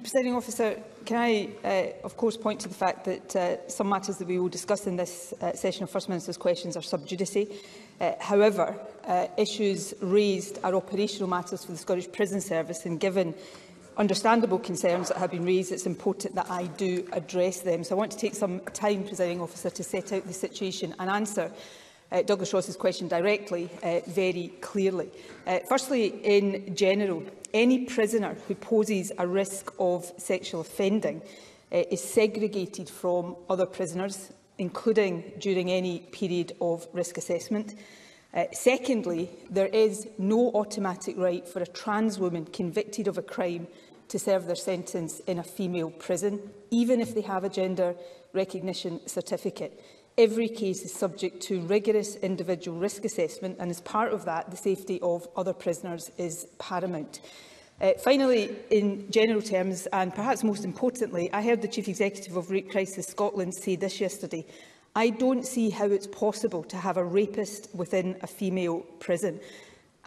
Presiding Officer, can I, of course, point to the fact that some matters that we will discuss in this session of First Minister's questions are sub judice. However, issues raised are operational matters for the Scottish Prison Service, and given understandable concerns that have been raised, it's important that I do address them. So I want to take some time, Presiding Officer, to set out the situation and answer Douglas Ross's question directly, very clearly. Firstly, in general, any prisoner who poses a risk of sexual offending is segregated from other prisoners, including during any period of risk assessment. Secondly, there is no automatic right for a trans woman convicted of a crime to serve their sentence in a female prison, even if they have a gender recognition certificate. Every case is subject to rigorous individual risk assessment, and as part of that, the safety of other prisoners is paramount. Finally, in general terms, and perhaps most importantly, I heard the Chief Executive of Rape Crisis Scotland say this yesterday: I don't see how it's possible to have a rapist within a female prison.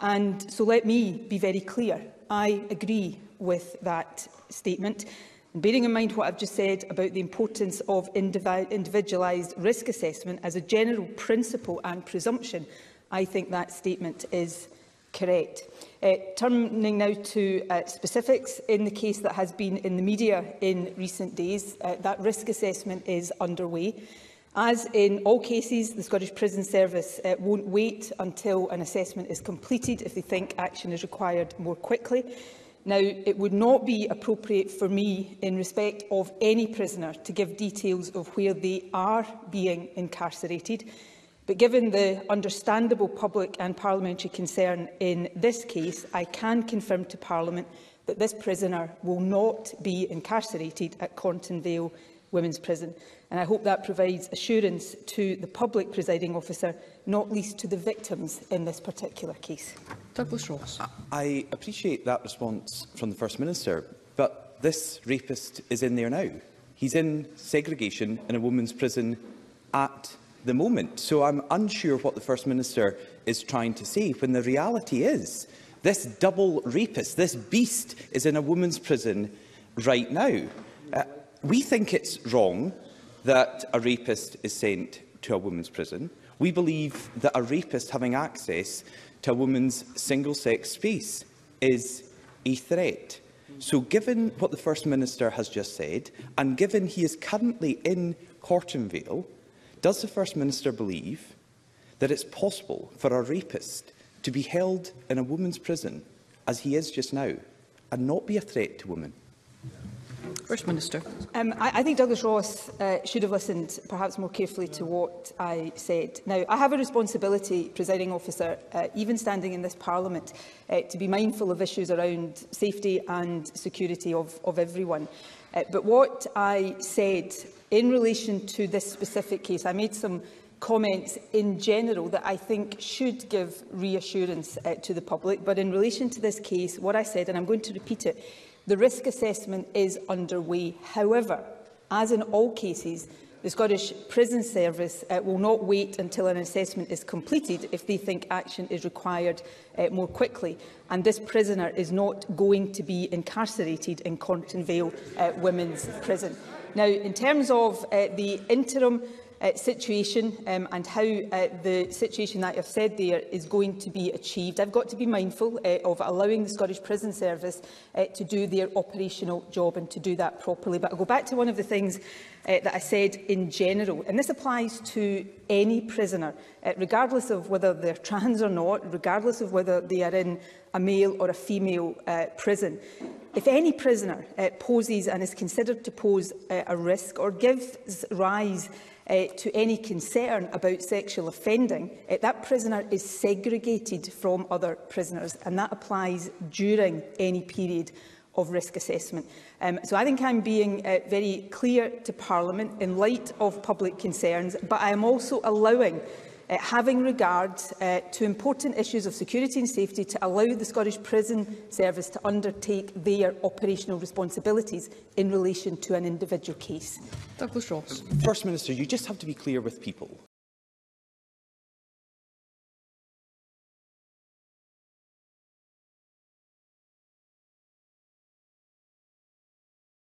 And so let me be very clear. I agree with that statement. And bearing in mind what I've just said about the importance of individualised risk assessment as a general principle and presumption, I think that statement is correct. Turning now to specifics, in the case that has been in the media in recent days, that risk assessment is underway. As in all cases, the Scottish Prison Service won't wait until an assessment is completed if they think action is required more quickly. Now, it would not be appropriate for me, in respect of any prisoner, to give details of where they are being incarcerated. But given the understandable public and parliamentary concern in this case, I can confirm to Parliament that this prisoner will not be incarcerated at Cornton Vale Women's Prison. And I hope that provides assurance to the public, Presiding Officer, not least to the victims in this particular case. Douglas Ross. I appreciate that response from the First Minister, but this rapist is in there now. He's in segregation in a women's prison at the moment. So I'm unsure what the First Minister is trying to say, when the reality is this double rapist, this beast, is in a women's prison right now. We think it's wrong that a rapist is sent to a women's prison. We believe that a rapist having access to a woman's single-sex space is a threat. So given what the First Minister has just said, and given he is currently in Cornton Vale, does the First Minister believe that it's possible for a rapist to be held in a women's prison, as he is just now, and not be a threat to women? First Minister. I think Douglas Ross should have listened perhaps more carefully to what I said. Now, I have a responsibility, Presiding Officer, even standing in this Parliament, to be mindful of issues around safety and security of everyone. But what I said in relation to this specific case, I made some comments in general that I think should give reassurance to the public. But in relation to this case, what I said, and I'm going to repeat it, the risk assessment is underway. However, as in all cases, the Scottish Prison Service will not wait until an assessment is completed if they think action is required more quickly. And this prisoner is not going to be incarcerated in Cornton Vale Women's Prison. Now, in terms of the interim situation and how the situation that I've said there is going to be achieved, I've got to be mindful of allowing the Scottish Prison Service to do their operational job and to do that properly. But I'll go back to one of the things that I said in general, and this applies to any prisoner, regardless of whether they're trans or not, regardless of whether they are in a male or a female prison. If any prisoner poses and is considered to pose a risk or gives rise to any concern about sexual offending, that prisoner is segregated from other prisoners, and that applies during any period of risk assessment. So I think I'm being very clear to Parliament in light of public concerns, but I am also allowing, having regard to important issues of security and safety, to allow the Scottish Prison Service to undertake their operational responsibilities in relation to an individual case. Douglas Ross. First Minister, you just have to be clear with people.